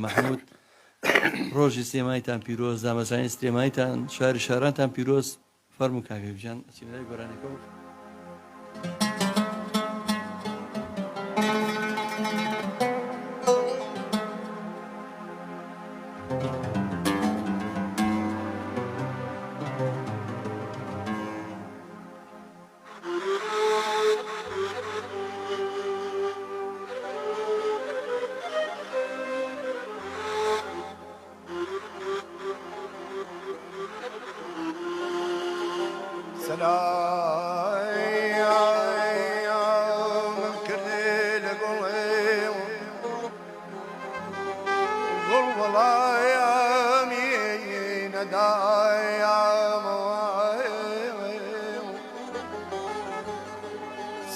محمود ڕۆژی سێمایتان پیرۆز دامەزانی سلێمایتان شاری شارانتان پیرۆز فەرموو کاکەبژان چینای گۆرانەکە و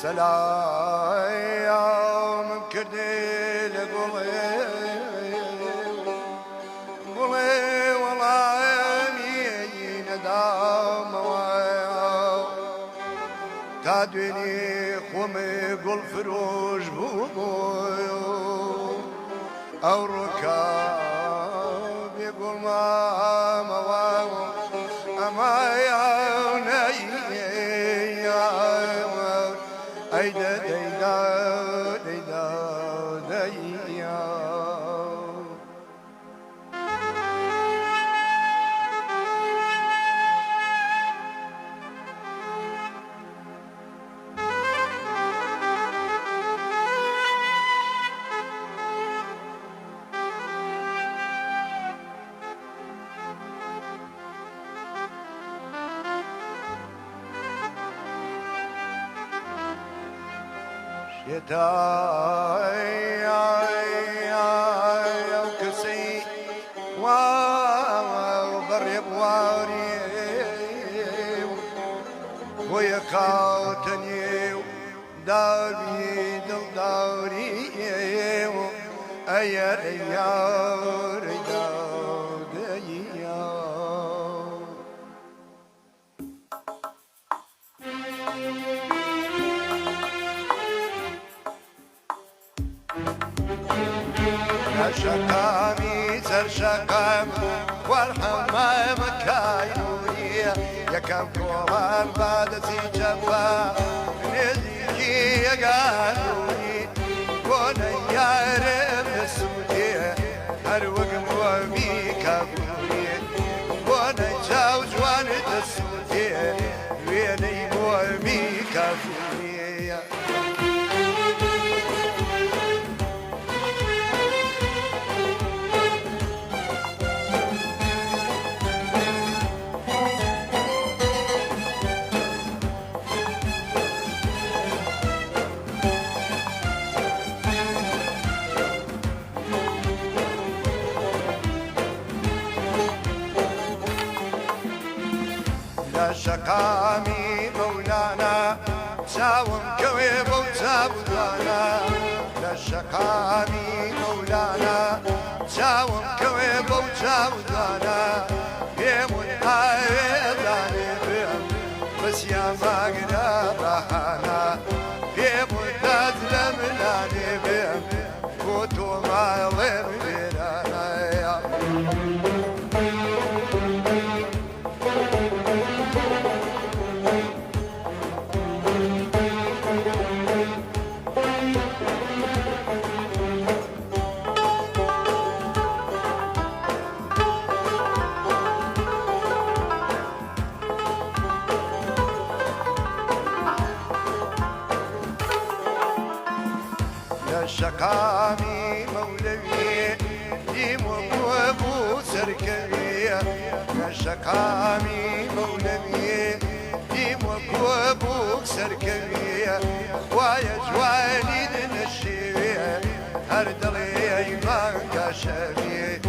سلام كردي لقولي قولي والله يمين دام تادويني خومي قول فروج بوبوي او ركاب يقول ما يا Ayda deyda deyda deyya يداي وكسي وضرب واري ويكاتني داري دل داري أيا ريار داوديا شقامي زر شقام والحمام كاينوني يا كم كوران بعد سيجفا نزيكي يا قانوني وانا يا رب السودي هر وقم ومي كابوني وانا جاوز وانا السودي ويني ومي كابوني شقامي مولانا ساوم كويب وتابدانا لا شقامي مولانا ساوم كويب وتابدانا يمون هايداني بهم بس يا ماقنا رحانا يمون تدلمناني بهم كوتو ما غير بيرانا شقامي مولوي ديم وابو سركبي يا شقامي مولوي ديم وابو سركبي ويا جواني للشيبي هردلي ايمان كاشبي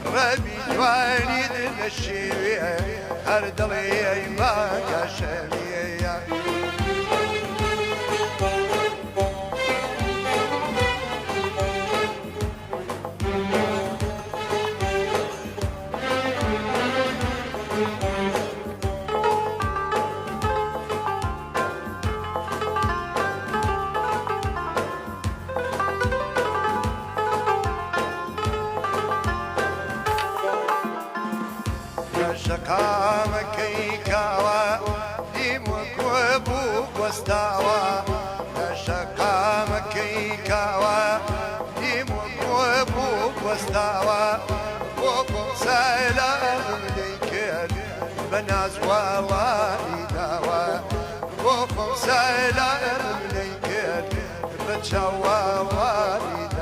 ربي جواني للشيبي هردلي ايمان كاشبي شقامەکەی کاوە دیموەبوو وەستاوە لە شقامەکەی کاوە دیموەبوو وەستاوە بۆ سەلام لێی کرد بە نازوەڵی داوە بۆ سەلام لێی کرد بە چاوەڵی